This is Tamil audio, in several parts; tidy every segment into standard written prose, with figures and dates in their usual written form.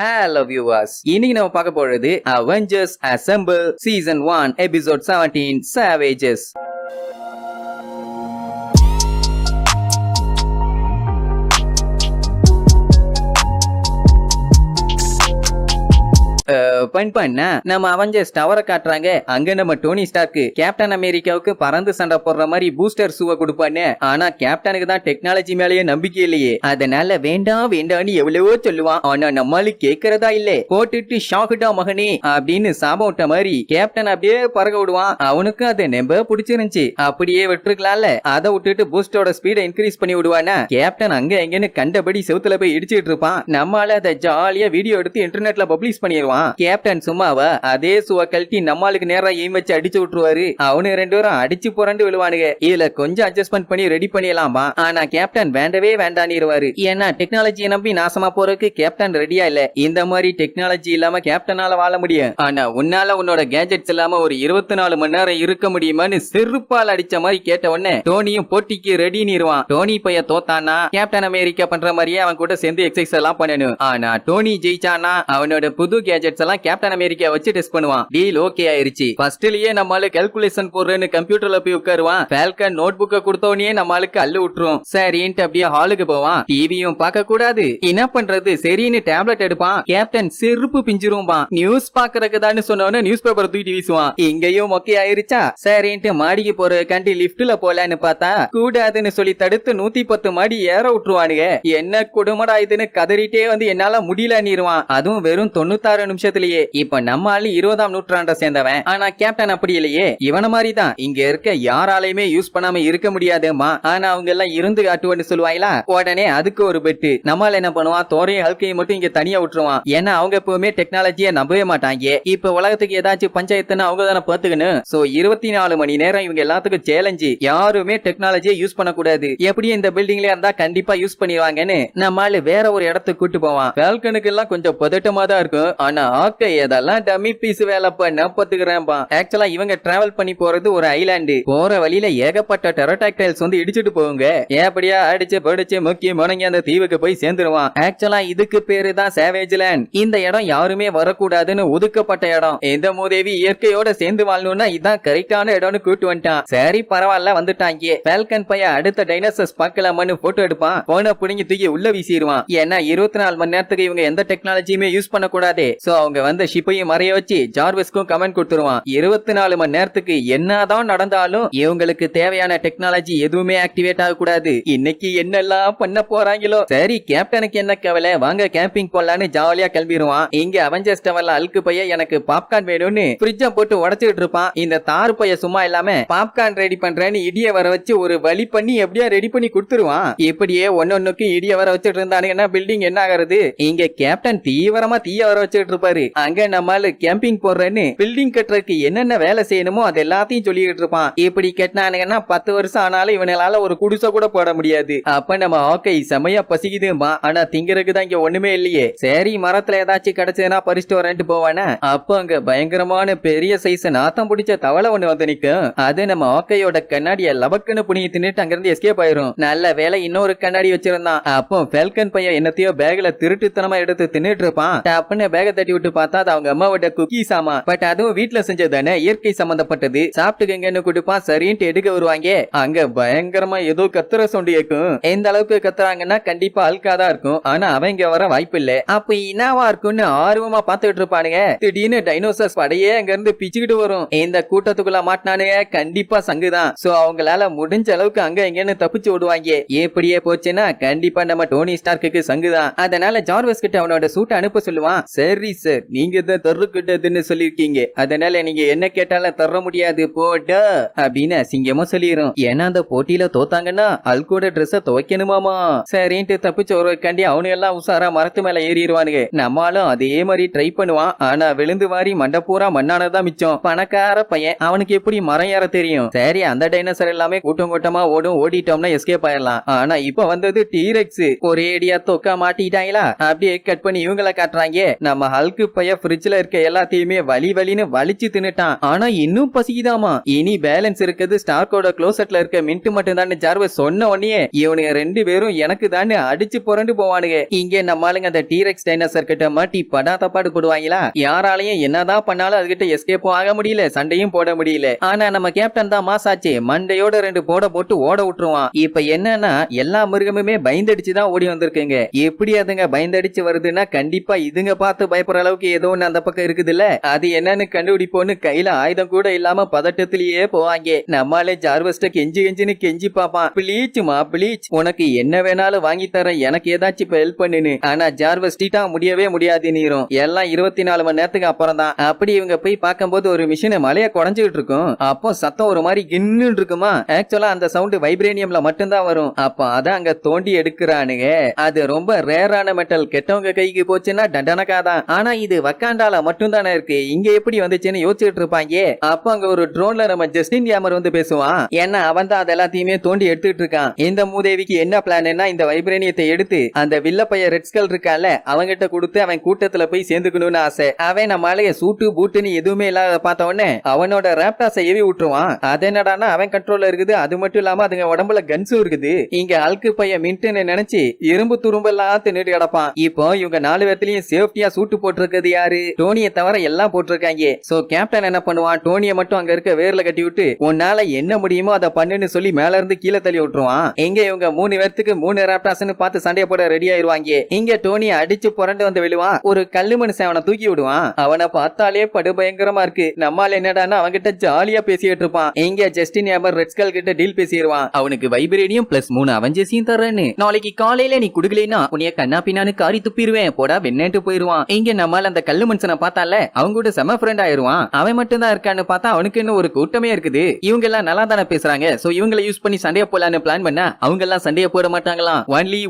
Hello viewers. இன்னைக்கு நம்ம பார்க்க போறது Avengers Assemble Season 1 Episode 17 Savages. பண்ண நம்ம அவெஞ்சர்ஸ் டவரை காட்டுறாங்க. அங்க நம்ம டோனி ஸ்டார்க் கேப்டன் அமெரிக்காவுக்கு பறந்து சண்டை போடுற மாதிரி பூஸ்டர் சூவை கொடுப்பான்னு. ஆனா கேப்டனுக்கு தான் டெக்னாலஜி மேலேயே நம்பிக்கை இல்லையே. அதனால வேண்டாம் வேண்டாம்னு எவ்வளவோ சொல்லுவான். ஆனா நம்மளுக்கு கேட்கறதா இல்ல. போட்டுட்டு ஷாக்குடா மகனே அப்படின்னு சாபம் விட்ட மாதிரி கேப்டன் அப்படியே பறக்க விடுவான். அவனுக்கு அது நம்ப பிடிச்சிருந்துச்சு. அப்படியே விட்டுருக்கலாம்ல. அதை விட்டுட்டு பூஸ்டரோட ஸ்பீடை இன்க்ரீஸ் பண்ணி விடுவானா. கேப்டன் அங்க எங்கன்னு கண்டபடி செவுத்துல போய் இடிச்சிட்டு இருப்பான். நம்மளால அதை ஜாலியா வீடியோ எடுத்து இன்டர்நெட்ல பப்ளிஷ் பண்ணிடுவான். கேப்டன் சும்மாவா அதே சுவ கழட்டி நம்மளுக்கு நேரா எய்ம் வச்சு அடிச்சு விட்டுருவாரு. அவனு ரெண்டு பேரும் அடிச்சு புரண்டு விழுவானுங்க. இதுல கொஞ்சம் அட்ஜஸ்ட்மெண்ட் பண்ணி ரெடி பண்ணிடலாமா. ஆனா கேப்டன் வேண்டவே வேண்டானிருவாரு. ஏன்னா டெக்னாலஜியை நம்பி நாசமா போறதுக்கு கேப்டன் ரெடியா இல்ல. இந்த மாதிரி டெக்னாலஜி இல்லாம கேப்டனால வாழ முடியும். ஆனா உன்னால உன்னோட கேஜெட்ஸ் இல்லாம ஒரு 24 மணி நேரம் இருக்க முடியுமான்னு செருப்பால் அடிச்ச மாதிரி கேட்ட உடனே டோனியும் போட்டிக்கு ரெடி நிறுவான். டோனி பைய தோத்தானா கேப்டன் அமெரிக்கா பண்ற மாதிரியே அவன் கூட சேர்ந்து எக்ஸசைஸ் எல்லாம் பண்ணணும். ஆனா டோனி ஜெயிச்சானா அவனோட புது கேஜெட்ஸ் எல்லாம் கேப்டன் அமெரிக்கா வச்சு டெஸ்ட் பண்ணுவான். டீல் ஓகே ஆயிருச்சு. ஃபர்ஸ்ட்லயே நம்மால கால்குலேஷன் போடுறேன்னு கம்ப்யூட்டர்ல போய் உட்காருவான். ஃபால்கன் நோட் புக்க கொடுத்தவனே நம்மளுக்கு அள்ளு விட்டுரும். சரின்ட்டு அப்படியே ஹாலுக்கு போவான். டிவியும் பார்க்க கூடாது. என்ன பண்றது சரின்னு டேப்லெட் எடுப்பான். கேப்டன் செருப்பு பிஞ்சிருவான். நியூஸ் பாக்குறதுக்கு தான் சொன்னவன நியூஸ் பேப்பர் தூக்கி வீசுவான். இங்கேயும் மொக்கை ஆயிருச்சா. சரின்ட்டு மாடிக்கு போற கண்டி லிப்ட்ல போலான்னு பார்த்தா கூடாதுன்னு சொல்லி தடுத்து 110 மாடி ஏற விட்டுருவானுங்க. என்ன கொடுமடா இதுன்னு கதறிட்டே வந்து என்னால முடியலன்னிருவான். அதுவும் வெறும் 96 நிமிஷத்திலேயே. இப்ப நம்ம ஆளு 20ஆம் நூற்றாண்டை சேர்ந்தவன். ஆனா கேப்டன் அப்படி இல்லையே. இவன மாதிரி தான் இங்க இருக்க யாராலையுமே யூஸ் பண்ணாம இருக்க முடியாதுமா. ஆனா அவங்க எல்லாம் இருந்து காட்டுவன்னு சொல்லுவாங்களா. உடனே அதுக்கு ஒரு பெட்டு. நம்மால என்ன பண்ணுவான் தோரையும் ஹல்கையும் மட்டும் இங்க தனியா விட்டுருவான். ஏன்னா அவங்க எப்பவுமே டெக்னாலஜியை நம்பவே மாட்டாங்க. இப்ப உலகத்துக்கு ஏதாச்சும் பஞ்சாயத்துன்னு அவங்க தானே பாத்துக்கணும். சோ 24 மணி நேரம் இவங்க எல்லாத்துக்கும் சேலஞ்சு. யாருமே டெக்னாலஜியை யூஸ் பண்ணக்கூடாது. எப்படி இந்த பில்டிங்ல இருந்தா கண்டிப்பா யூஸ் பண்ணிடுவாங்கன்னு நம்மால வேற ஒரு இடத்துக்கு கூட்டு போவான். ஃபால்கனுக்கு எல்லாம் கொஞ்சம் பதட்டமா தான் இருக்கும். ஆனா இதெல்லாம் டம்மி பீஸ் வேலை பண்ண பத்துக்கிறேன்பா. ஆக்சுவலா இவங்க டிராவல் பண்ணி போறது ஒரு ஐலாண்டு. போற வழியில ஏகப்பட்ட டெரடாக்டைல்ஸ் வந்து இடிச்சிட்டு போகுங்க. ஏப்படியா அடிச்சு படிச்சு முக்கிய முனங்கி அந்த தீவுக்கு போய் சேர்ந்துருவான். ஆக்சுவலா இதுக்கு பேரு தான் சேவேஜ் லேண்ட். இந்த இடம் யாருமே வரக்கூடாதுன்னு ஒதுக்கப்பட்ட இடம். இந்த மூதேவி இயற்கையோட சேர்ந்து வாழணும்னா இதான் கரெக்டான இடம்னு கூட்டு வந்துட்டான். சரி பரவாயில்ல வந்துட்டாங்க. ஃபால்கன் பையன் அடுத்த டைனோசர்ஸ் பார்க்கலாமான்னு போட்டோ எடுப்பான். போன புடிங்கி தூக்கி உள்ள வீசிடுவான். ஏன்னா 24 மணி நேரத்துக்கு இவங்க எந்த டெக்னாலஜியுமே யூஸ் பண்ண கூடாது. சோ அவங்க வந்து ஷிப்பையும் மறைய வச்சு ஜார்விஸ்க்கும் கமெண்ட் கொடுத்துருவான். 24 மணி நேரத்துக்கு என்னதான் நடந்தாலும் இவங்களுக்கு தேவையான டெக்னாலஜி எதுவுமே ஆக்டிவேட் ஆக கூடாது. இன்னைக்கு என்னெல்லாம் பண்ண போறாங்களோ. சரி கேப்டனுக்கு என்ன கவலை, வாங்க கேம்பிங் போலான்னு ஜாலியா கிளம்பிடுவான். இங்க அவெஞ்சர்ஸ் டவர்ல அல்கு பைய எனக்கு பாப்கார்ன் வேணும்னு ஃப்ரிட்ஜை போட்டு உடைச்சிட்டு இருப்பான். இந்த தாறு பைய சும்மா இல்லாம பாப்கார்ன் ரெடி பண்றேன்னு இடிய வர வச்சு ஒரு வழி பண்ணி எப்படியா ரெடி பண்ணி கொடுத்துருவான். இப்படியே ஒன்னொன்னுக்கு இடிய வர வச்சுட்டு இருந்தானுங்கன்னா பில்டிங் என்ன ஆகிறது. இங்க கேப்டன் தீவிரமா தீய வர வச்சுட்டு இருப்பாரு. அங்க நம்மால கேம்பிங் போடுறேன்னு பில்டிங் கட்டுறதுக்கு என்னென்ன வேலை செய்யணுமோ அது எல்லாத்தையும் சொல்லிட்டு இருப்பான். இப்படி கட்டினானுங்கன்னா 10 வருஷம் ஆனாலும் இவனால ஒரு குடிசை கூட போட முடியாது. அப்ப நம்ம ஓகே செமையா பசிக்குதுமா. ஆனா திங்கறதுக்கு தான் இங்க ஒண்ணுமே இல்லையே. சரி மரத்துல ஏதாச்சும் கிடைச்சதுன்னா பறிச்சுட்டு வரேன்ட்டு போவானா. அப்ப அங்க பயங்கரமான பெரிய சைஸ் நாத்தம் பிடிச்ச தவளை ஒண்ணு வந்து நிக்கும். அது நம்ம ஓக்கையோட கண்ணாடிய லபக்குன்னு புனிய தின்னுட்டு அங்கிருந்து எஸ்கேப் ஆயிரும். நல்ல வேலை இன்னொரு கண்ணாடி வச்சிருந்தான். அப்போ ஃபால்கன் பையன் என்னத்தையோ பேக்ல திருட்டுத்தனமா எடுத்து தின்னுட்டு இருப்பான். டப்புன்னு பேக தட்டி விட்டு பார்த்தா அவங்க அம்மாவோட குக்கீஸ் ஆமா. பட் அதுவும் வீட்டுல செஞ்சதானே இயற்கை சம்பந்தப்பட்டது. சாப்பிட்டுக்கங்கன்னு கொடுப்பான். சரின்ட்டு எடுக்க வருவாங்க. அங்க பயங்கரமா ஏதோ கத்துற சவுண்ட் கேட்கும். எந்த அளவுக்கு கத்துறாங்கன்னா கண்டிப்பா அல்காதான் இருக்கும். ஆனா அவங்க வர வாய்ப்பு இல்ல. அப்ப என்னவா இருக்கும்னு ஆர்வமா பாத்துட்டு இருப்பானுங்க. திடீர்னு டைனோசர்ஸ் படையே அங்க இருந்து பிச்சுக்கிட்டு வரும். இந்த கூட்டத்துக்குள்ள மாட்டினானுங்க கண்டிப்பா சங்குதான். சோ அவங்களால முடிஞ்ச அளவுக்கு அங்க எங்கன்னு தப்பிச்சு விடுவாங்க. எப்படியே போச்சுன்னா கண்டிப்பா நம்ம டோனி ஸ்டார்க்கு சங்குதான். அதனால ஜார்வஸ் கிட்ட அவனோட சூட்டை அனுப்ப சொல்லுவான். சரி சார் நீங்க தான் தர்றக்கிட்டதுன்னு சொல்லிருக்கீங்க. அதனால நீங்க என்ன கேட்டாலும் தர முடியாது போடா அப்படின்னு அசிங்கமா சொல்லிரும். ஏன்னா அந்த போட்டியில தோத்தாங்கன்னா அல்கோட ட்ரெஸ்ஸ துவைக்கணுமாமா. சரின்ட்டு தப்பிச்சு ஒரு கண்டி அவனு எல்லாம் உசாரா மரத்து மேல ஏறிடுவானுங்க. நம்மளும் அதே மாதிரி ட்ரை பண்ணுவான். ஆனா விழுந்து வாரி மண்டை பூரா மண்ணானதான் மிச்சம். பணக்கார பையன் அவனுக்கு எப்படி மரம் ஏற தெரியும். சரி அந்த டைனோசர் எல்லாமே கூட்டம் கூட்டமா ஓடும். ஓடிட்டோம்னா எஸ்கேப் ஆயிடலாம். ஆனா இப்ப வந்தது டீரெக்ஸ். ஒரே ஏடியா தொக்கா மாட்டிட்டாங்களா. அப்படியே கட் பண்ணி இவங்களை காட்டுறாங்க. நம்ம ஹல்கு பைய ஃப்ரிட்ஜ்ல இருக்க எல்லாத்தையுமே வலின்னு வலிச்சு தின்னுட்டான். ஆனா இன்னும் பசிக்குதாமா. இனி பேலன்ஸ் இருக்குது ஸ்டார்க்கோட க்ளோசெட்ல இருக்க மின்ட் மட்டும் தான் ஜார்வஸ் சொன்ன உடனே இவனுங்க 2 பேரும் எனக்கு தான் அடிச்சு புரண்டு போவானுங்க. இங்க நம்மளுங்க அந்த டீரெக்ஸ் டைனோசர் கிட்ட மாட்டி படாதப்பாடு போடுவாங்களா. யாராலையும் என்னதான் பண்ணாலும் அதுகிட்ட எஸ்கேப்பும் ஆக முடியல, சண்டையும் போட முடியல. ஆனா நம்ம கேப்டன் தான் மாசாச்சு, மண்டையோட 2 போட்டு ஓட விட்டுருவான். இப்ப என்னன்னா எல்லா மிருகமுமே பயந்தடிச்சு தான் ஓடி வந்திருக்குங்க. எப்படி அதுங்க பயந்தடிச்சு வருதுன்னா கண்டிப்பா இதுங்க பார்த்து பயப்படுற அளவுக்கு ஏதோ ஒண்ணு அந்த பக்கம் இருக்குதுல்ல, அது என்னன்னு கண்டுபிடிப்போன்னு கையில ஆயுதம் கூட இல்லாம பதட்டத்திலேயே போவாங்க. நம்மாலே ஜார்வஸ்ட கெஞ்சின்னு கெஞ்சி பாப்பான். ப்ளீச் உனக்கு என்ன வேணாலும் வாங்கி தர, எனக்கு ஏதாச்சும் இப்ப ஹெல்ப் பண்ணுன்னு. ஆனா ஜார்வஸ் டீட்டா முடியவே முடியாது நீரும், எல்லாம் 24 மணி நேரத்துக்கு அப்புறம் தான். அப்படி இவங்க போய் பார்க்கும்போது ஒரு மிஷின் மலைய குறைஞ்சிட்டு இருக்கும். அப்போ சத்தம் ஒரு மாதிரி கின்னு இருக்குமா. ஆக்சுவலா அந்த சவுண்ட் வைப்ரேனியம்ல மட்டும்தான் வரும். அப்ப அத அங்க தோண்டி எடுக்கிறானுங்க. அது ரொம்ப ரேரான மெட்டல், கெட்டவங்க கைக்கு போச்சுன்னா தண்டனக்காதான். ஆனா இது வக்காண்டால மட்டும் தானே இருக்கு, இங்க எப்படி வந்துச்சுன்னு யோசிச்சுட்டு இருப்பாங்க. அப்ப அங்க ஒரு ட்ரோன்ல நம்ம ஜஸ்டின் கேமர் வந்து பேசுவான். ஏன்னா அவன் தான் அது எல்லாத்தையுமே தோண்டி எடுத்துட்டு இருக்கான். இந்த மூதேவிக்கு என்ன பிளான்னா இந்த வைப்ரேனியத்தை எடுத்து அந்த வில்லப்பைய ரெட் ஸ்கல் இருக்கால அவங்கிட்ட கொடுத்து அவன் கூட்டத்துல போய் சேர்ந்துக்கணும்னு ஆசை. அவன் நம்மளால சூட்டு பூட்டுன்னு எதுவுமே இல்லாத பார்த்த உடனே அவனோட ராப்டாஸை ஏவி விட்டுருவான். அது என்னடானா அவன் கண்ட்ரோல்ல இருக்குது. அது மட்டும் இல்லாம அதுங்க உடம்புல கன்ஸும் இருக்குது. இங்க அல்கு பைய மின்ட்டுன்னு நினைச்சு இரும்பு துரும்பெல்லாம் தின்னுட்டு கிடப்பான். இப்போ இவங்க 4 பேர்லயும் சேஃப்டியா சூட்டு போட்டிருக்கிறது யாரு? டோனியை தவிர எல்லாம் போட்டிருக்காங்க. சோ கேப்டன் என்ன பண்ணுவான், டோனியை மட்டும் அங்க இருக்க வேர்ல கட்டி விட்டு உன்னால என்ன முடியுமோ அதை பண்ணுன்னு சொல்லி மேல இருந்து கீழே தள்ளி விட்டுருவான். இங்க இவங்க 3 பேர்த்துக்கு 3 ராப்டாஸ்னு பார்த்து சண்டைய போட ரெடி ஆயிருவாங்க. இங்க டோனியை அடிச்சு புரண்டு வந்து விழுவான். ஒரு கல்லு மனுஷன் அவனை தூக்கி விடுவான். அவனை பார்த்தாலே படு பயங்கரமா இருக்கு. நம்மால என்னடான்னா அவன்கிட்ட ஜாலியா பேசிட்டு இருப்பான். இங்க ஜஸ்டின் ஏமர் ரெட் ஸ்கல் கிட்ட டீல் பேசிடுவான். அவனுக்கு வைப்ரேனியம் பிளஸ் 3 அவெஞ்சர்ஸையும் தரேன்னு. நாளைக்கு காலையில நீ குடுக்கலைன்னா உன்னைய கண்ணா பின்னான்னு காரி துப்பிடுவேன் போடா வெண்ணேட்டு போயிருவான். இங்க நம்மால அந்த கல்லு மனுஷனை பார்த்தால அவங்க கூட செம ஃப்ரெண்ட் ஆயிருவான். அவன் மட்டும் தான் இருக்கான்னு பார்த்தா அவனுக்கு இன்னும் ஒரு கூட்டமே இருக்குது. இவங்க எல்லாம் நல்லா தானே பேசுறாங்க. சோ இவங்களை யூஸ் பண்ணி சண்டைய போலான்னு பிளான் பண்ணா அவங்க எல்லாம் சண்டைய போட மாட்டாங்களாம்.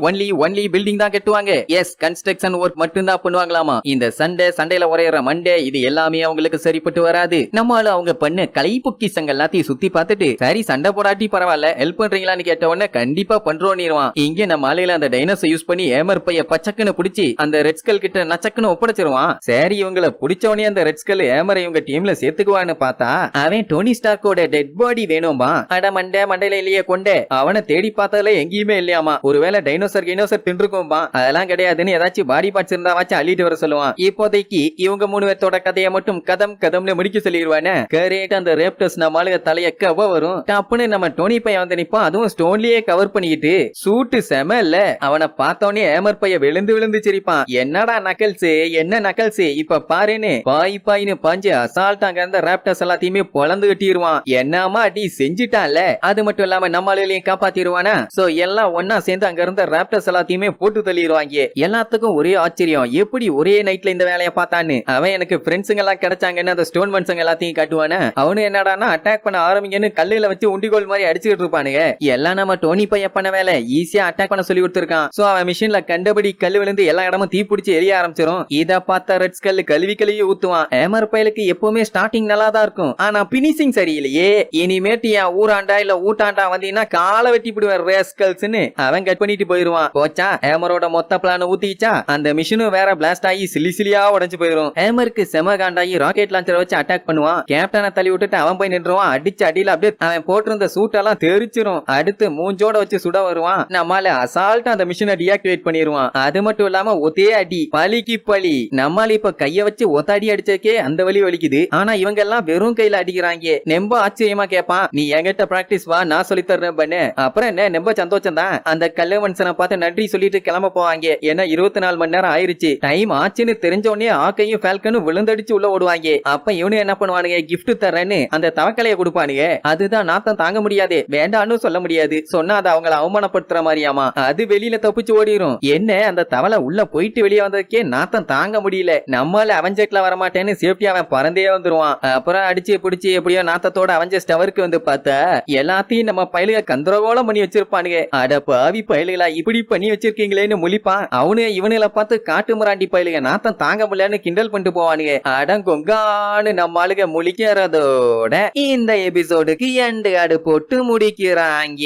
ஒன்லி பில்டிங் தான் கட்டுவாங்க. எஸ், கன்ஸ்ட்ரக்ஷன் ஒர்க் மட்டும் தான் பண்ணுவாங்களாமா. இந்த சண்டையில உரையற மண்டே இது எல்லாமே அவங்களுக்கு சரிப்பட்டு வராது. நம்மால அவங்க பண்ண கலை பொக்கிஷங்கள் எல்லாத்தையும் சுத்தி பார்த்துட்டு சரி சண்டை போடாட்டி பரவாயில்ல ஹெல்ப் பண்றீங்களான்னு கேட்ட உடனே கண்டிப்பா பண்றோம்னிருவான். இங்க நம்ம ஆலையில அந்த டைனோசர் யூஸ் பண்ணி ஏமர் பைய பச்சக்குன்னு பிடிச்சி அந்த ரெட் ஸ்கல் கிட்ட நச்சக்குன்னு ஒப்படைச்சிருவான். சரி இவங்களை பிடிச்சவனே அந்த ரெட் ஸ்கல் ஏமரை இவங்க டீம்ல சேர்த்துக்குவான்னு பார்த்தா அவன் டோனி ஸ்டார்க்கோட டெட் பாடி வேணும்பா. அட மண்டையில இல்லையே கொண்டே அவனை தேடி பார்த்ததுல எங்கேயுமே இல்லையாமா. ஒருவேளை டைனோசர் தின்றுக்கும்பா. அதெல்லாம் கிடையாதுன்னு ஏதாச்சும் பாடி பார்ட்ஸ் இருந்தா வச்சு அள்ளிட்டு வர சொல்லுவான். இப்போதைக்கு இவங்க 3 பேர்த்தோட கதையை மட்டும் கதம்னு முடிக்க சொல்லிடுவானே. கரேட் அந்த ரேப்டர்ஸ் நம்மளுக்கு தலைய கவ வரும். டப்புன்னு நம்ம டோனி பையன் வந்து நிப்பான். அதுவும் ஸ்டோன்லயே கவர் பண்ணிக்கிட்டு சூட்டு செம இல்ல. அவனை பார்த்தோன்னே ஏமர் பைய விழுந்து சிரிப்பான். என்னடா நக்கல்ஸ், என்ன நக்கல்ஸ் இப்ப பாருன்னு பாயின்னு பாஞ்சு அசால்ட் அங்க இருந்த ரேப்டர்ஸ் எல்லாத்தையுமே பொளந்து கட்டிடுவான். என்னமா அடி செஞ்சுட்டான்ல. அது மட்டும் இல்லாம நம்மளையும் காப்பாத்திடுவானா. சோ எல்லாம் ஒன்னா சேர்ந்து அங்க இருந்த ராப்டர்ஸ் எல்லாத்தையுமே போட்டு தள்ளிடுவாங்க. எல்லாத்துக்கும் ஒரே ஆச்சரியம், எப்படி ஒரே நைட்ல இந்த வேலையை பார்த்தான்னு. அவன் எனக்கு ஃப்ரெண்ட்ஸுங்க எல்லாம் கிடைச்சாங்கன்னு அந்த ஸ்டோன் மனுஷங்க எல்லாத்தையும் காட்டுவானே. அவனு என்னடானா அட்டாக் பண்ண ஆரம்பிங்கன்னு கல்லுல வச்சு உண்டிகோல் மாதிரி அடிச்சுட்டு இருப்பானுங்க. எல்லாம் நம்ம டோனி பையன் பண்ண வேலை, ஈஸியா அட்டாக் பண்ண சொல்லி கொடுத்திருக்கான். சோ அவன் மிஷின்ல கண்டபடி கல்லு விழுந்து எல்லா இடமும் தீ பிடிச்சி எரிய ஆரம்பிச்சிரும். இத பார்த்த ரெட் ஸ்கல் கழுவி ஊத்துவான். ஏமர் பயலுக்கு எப்பவுமே ஸ்டார்டிங் நல்லா தான் இருக்கும், ஆனா பினிஷிங் சரியில்லையே. இனிமேட்டு என் ஊராண்டா இல்ல ஊட்டாண்டா வந்தீங்கன்னா காலை வெட்டி விடுவேன் ரேஸ்கல்ஸ்னு அவன் கட் பண்ணிட்டு போயிருவான். போச்சா ஏமரோட மொத்த பிளான் ஊத்திச்சா. அந்த மிஷினும் வேற பிளாஸ்ட் ஆகி சிலிசிலியா உடைஞ்சு போயிரும். ஏமருக்கு செம காண்டாகி ராக்கெட் லான்ச்சரை வச்சு அட்டாக் பண்ணுவான். கேப்டனை தள்ளி விட்டுட்டு அவன் போய் நின்றுவான். அடிச்சு அடியில அப்படியே அவன் போட்டிருந்த சூட் எல்லாம் தெரிச்சிரும். அடுத்து மூஞ்சோட வச்சு சுட வருவான். நம்மால அசால்ட்டா அந்த மிஷினை டீஆக்டிவேட் பண்ணிடுவான். அது மட்டும் இல்லாம ஒத்தே அடி பலிக்கு பலி. நம்மால இப்ப கைய வச்சு ஒத்தாடி அடிச்சக்கே அந்த வலி வலிக்குது. ஆனா இவங்க எல்லாம் வெறும் கையில அடிக்கிறாங்க. நெம்ப ஆச்சரியமா கேட்பான், நீ என்கிட்ட பிராக்டிஸ் வா நான் சொல்லி தர்றேன் பண்ணு. அப்புறம் என்ன நெம்ப சந்தோஷம் தான். அந்த கல்ல மனுஷனை பார்த்து நன்றி சொல்லிட்டு கிளம்ப போவாங்க. ஏன்னா 24 மணி நேரம் ஆயிருச்சு. டைம் ஆச்சுன்னு தெரிஞ்ச உடனே ஆக்கையும் ஃபால்கனும் விழுந்தடிச்சு உள்ள ஓடுவாங்க. அப்ப இவனு என்ன பண்ணுவானுங்க, கிஃப்ட் தரேன்னு அந்த தவக்கலைய கொடுப்பானுங்க. அதுதான் நாத்தம் தாங்க முடியாது, வேண்டான்னு சொல்ல முடியாது. சொன்னா அதை அவங்கள அவமானப்படுத்துற மாதிரியாமா. அது வெளியில தப்பிச்சு ஓடிரும். என்ன அந்த தவளை உள்ள போயிட்டு வெளியே வந்ததுக்கே நாத்தம் தாங்க முடியல. நம்மால அவெஞ்சர்ஸ்ல வரமாட்டேன்னு சேஃப்டியா அவன் பறந்தே வந்துருவான். அப்புறம் அடிச்சு பிடிச்சி எப்படியோ நாத்தத்தோட அவெஞ்சர்ஸ் டவருக்கு வந்து பார்த்தா எல்லாத்தையும் நம்ம பயலுக கந்தரகோலம் பண்ணி வச்சிருப்பானுங்க. அட பாவி பயலுகளா இப்படி பண்ணி வச்சிருக்கீங்களேன்னு முழிப்பான். அவனு இவனுல பார்த்து காட்டு முராண்டி பயலுக நாத்தம் தாங்க முடியலன்னு கிண்டல் பண்ணிட்டு போவானுங்க. அடங்கொங்கான்னு நம்ம ஆளுக முழிக்கிறதோட இந்த எபிசோடுக்கு எண்டு ஆடு போட்டு முடிக்கிறாங்க.